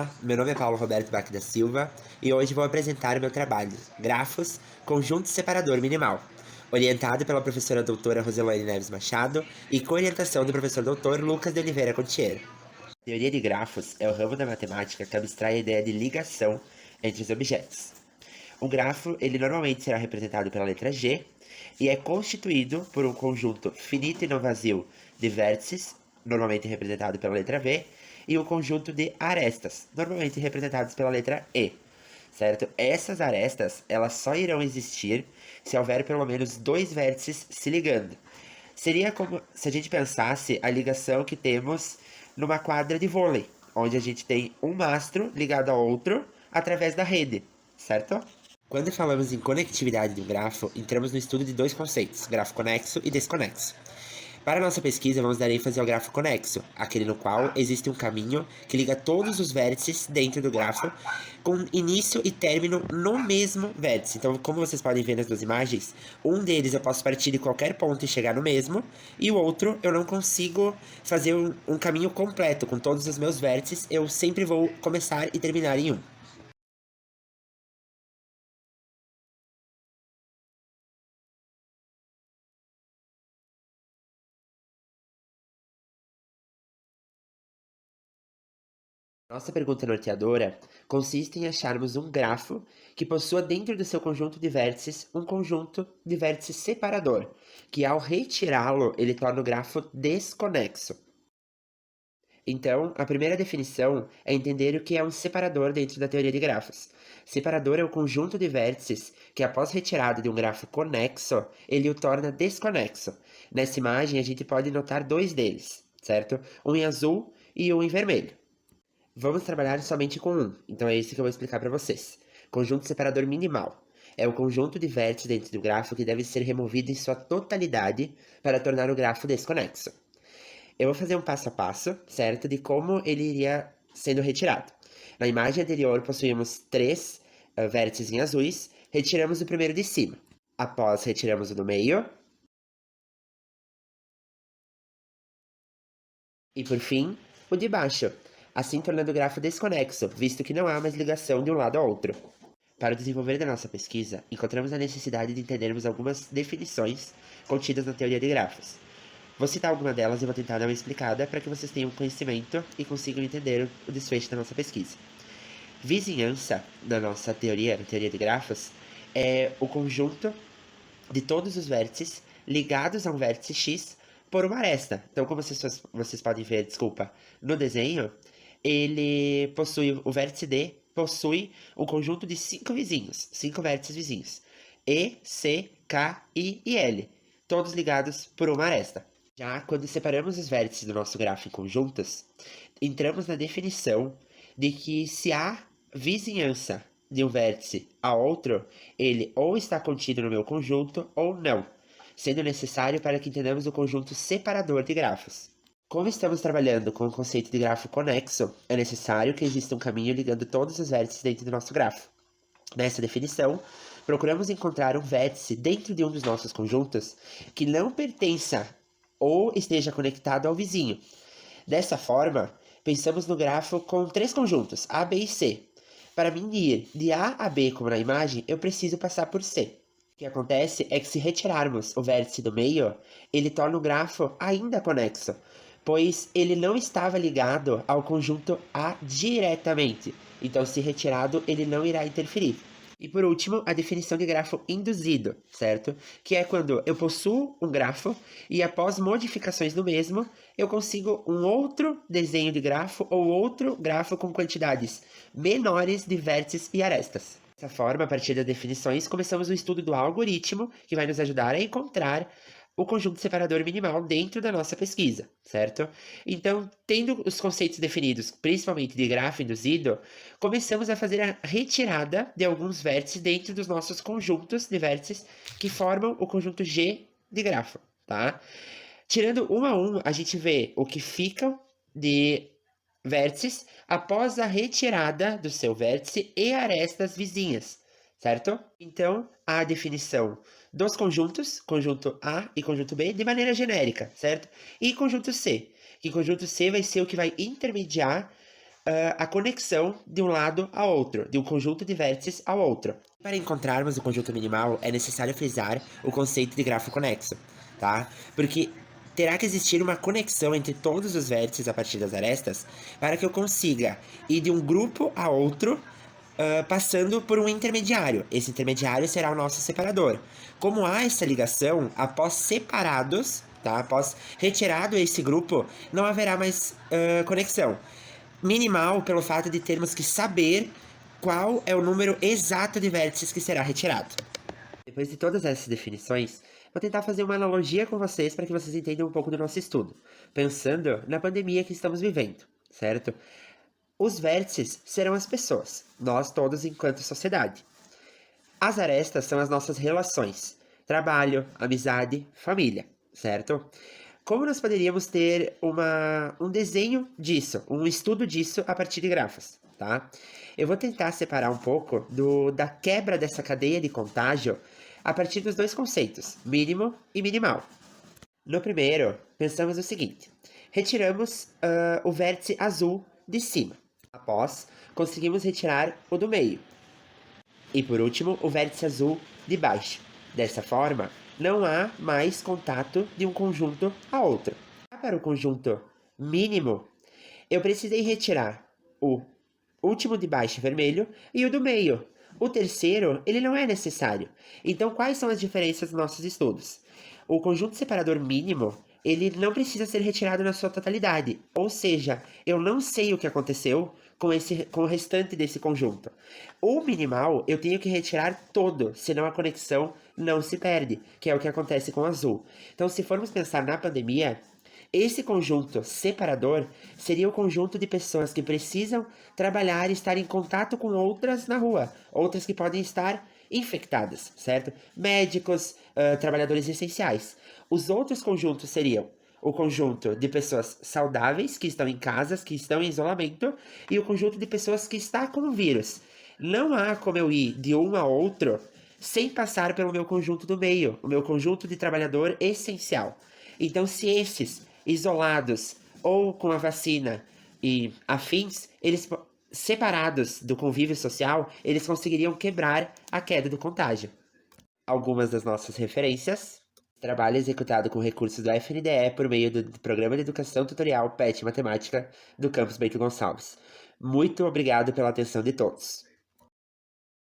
Olá, meu nome é Paulo Roberto Bach da Silva e hoje vou apresentar o meu trabalho, Grafos, Conjunto Separador Minimal, orientado pela professora doutora Roselaine Neves Machado e com orientação do professor doutor Lucas de Oliveira Contiero. A teoria de grafos é o ramo da matemática que abstrai a ideia de ligação entre os objetos. Um grafo, ele normalmente será representado pela letra G e é constituído por um conjunto finito e não vazio de vértices, normalmente representado pela letra V, e um conjunto de arestas, normalmente representados pela letra E, certo? Essas arestas, elas só irão existir se houver pelo menos dois vértices se ligando. Seria como se a gente pensasse a ligação que temos numa quadra de vôlei, onde a gente tem um mastro ligado ao outro através da rede, certo? Quando falamos em conectividade de um grafo, entramos no estudo de dois conceitos, grafo conexo e desconexo. Para nossa pesquisa, vamos dar ênfase ao grafo conexo, aquele no qual existe um caminho que liga todos os vértices dentro do grafo, com início e término no mesmo vértice. Então, como vocês podem ver nas duas imagens, um deles eu posso partir de qualquer ponto e chegar no mesmo, e o outro eu não consigo fazer um caminho completo com todos os meus vértices, eu sempre vou começar e terminar em um. Nossa pergunta norteadora consiste em acharmos um grafo que possua dentro do seu conjunto de vértices um conjunto de vértices separador, que ao retirá-lo ele torna o grafo desconexo. Então, a primeira definição é entender o que é um separador dentro da teoria de grafos. Separador é o conjunto de vértices que, após retirada de um grafo conexo, ele o torna desconexo. Nessa imagem, a gente pode notar dois deles, certo? Um em azul e um em vermelho. Vamos trabalhar somente com um, então é isso que eu vou explicar para vocês. Conjunto separador minimal. É o conjunto de vértices dentro do grafo que deve ser removido em sua totalidade para tornar o grafo desconexo. Eu vou fazer um passo a passo, certo, de como ele iria sendo retirado. Na imagem anterior possuímos três vértices em azuis, retiramos o primeiro de cima. Após, retiramos o do meio. E por fim, o de baixo, assim tornando o grafo desconexo, visto que não há mais ligação de um lado ao outro. Para o desenvolver da nossa pesquisa, encontramos a necessidade de entendermos algumas definições contidas na teoria de grafos. Vou citar alguma delas e vou tentar dar uma explicada para que vocês tenham conhecimento e consigam entender o desfecho da nossa pesquisa. Vizinhança, na nossa teoria, na teoria de grafos, é o conjunto de todos os vértices ligados a um vértice X por uma aresta. Então, como vocês podem ver, desculpa, no desenho, ele possui, o vértice D possui um conjunto de 5 vizinhos, 5 vértices vizinhos. E, C, K, I e L, todos ligados por uma aresta. Já quando separamos os vértices do nosso grafo em conjuntos, entramos na definição de que se há vizinhança de um vértice a outro, ele ou está contido no meu conjunto ou não, sendo necessário para que entendamos o conjunto separador de grafos. Como estamos trabalhando com o conceito de grafo conexo, é necessário que exista um caminho ligando todos os vértices dentro do nosso grafo. Nessa definição, procuramos encontrar um vértice dentro de um dos nossos conjuntos que não pertença ou esteja conectado ao vizinho. Dessa forma, pensamos no grafo com três conjuntos, A, B e C. Para mim ir de A a B, como na imagem, eu preciso passar por C. O que acontece é que se retirarmos o vértice do meio, ele torna o grafo ainda conexo, pois ele não estava ligado ao conjunto A diretamente. Então, se retirado, ele não irá interferir. E por último, a definição de grafo induzido, certo? Que é quando eu possuo um grafo e após modificações do mesmo, eu consigo um outro desenho de grafo ou outro grafo com quantidades menores de vértices e arestas. Dessa forma, a partir das definições, começamos o estudo do algoritmo que vai nos ajudar a encontrar o conjunto separador minimal dentro da nossa pesquisa, certo? Então, tendo os conceitos definidos, principalmente de grafo induzido, começamos a fazer a retirada de alguns vértices dentro dos nossos conjuntos de vértices que formam o conjunto G de grafo, tá? Tirando um a um, a gente vê o que ficam de vértices após a retirada do seu vértice e arestas vizinhas, certo? Então, a definição dos conjuntos, conjunto A e conjunto B, de maneira genérica, certo? E conjunto C, que conjunto C vai ser o que vai intermediar a conexão de um lado ao outro, de um conjunto de vértices ao outro. Para encontrarmos o conjunto minimal, é necessário frisar o conceito de grafo conexo, tá? Porque terá que existir uma conexão entre todos os vértices a partir das arestas para que eu consiga ir de um grupo a outro, passando por um intermediário. Esse intermediário será o nosso separador. Como há essa ligação, após separados, tá? Após retirado esse grupo, não haverá mais conexão. Minimal pelo fato de termos que saber qual é o número exato de vértices que será retirado. Depois de todas essas definições, vou tentar fazer uma analogia com vocês para que vocês entendam um pouco do nosso estudo, pensando na pandemia que estamos vivendo, certo? Os vértices serão as pessoas, nós todos enquanto sociedade. As arestas são as nossas relações, trabalho, amizade, família, certo? Como nós poderíamos ter um desenho disso, um estudo disso a partir de grafos, tá? Eu vou tentar separar um pouco da quebra dessa cadeia de contágio a partir dos dois conceitos, mínimo e minimal. No primeiro, pensamos o seguinte: retiramos o vértice azul de cima. Após, conseguimos retirar o do meio. E por último, o vértice azul de baixo. Dessa forma, não há mais contato de um conjunto a outro. Para o conjunto mínimo, eu precisei retirar o último de baixo vermelho e o do meio. O terceiro, ele não é necessário. Então, quais são as diferenças dos nossos estudos? O conjunto separador mínimo, ele não precisa ser retirado na sua totalidade. Ou seja, eu não sei o que aconteceu com o restante desse conjunto. O minimal, eu tenho que retirar todo, senão a conexão não se perde, que é o que acontece com o azul. Então, se formos pensar na pandemia, esse conjunto separador seria o conjunto de pessoas que precisam trabalhar e estar em contato com outras na rua, outras que podem estar infectadas, certo? Médicos, trabalhadores essenciais. Os outros conjuntos seriam o conjunto de pessoas saudáveis, que estão em casas, que estão em isolamento, e o conjunto de pessoas que está com o vírus. Não há como eu ir de um a outro sem passar pelo meu conjunto do meio, o meu conjunto de trabalhador essencial. Então, se esses isolados ou com a vacina e afins, eles separados do convívio social, eles conseguiriam quebrar a queda do contágio. Algumas das nossas referências: trabalho executado com recursos do FNDE por meio do Programa de Educação Tutorial PET Matemática do campus Bento Gonçalves. Muito obrigado pela atenção de todos.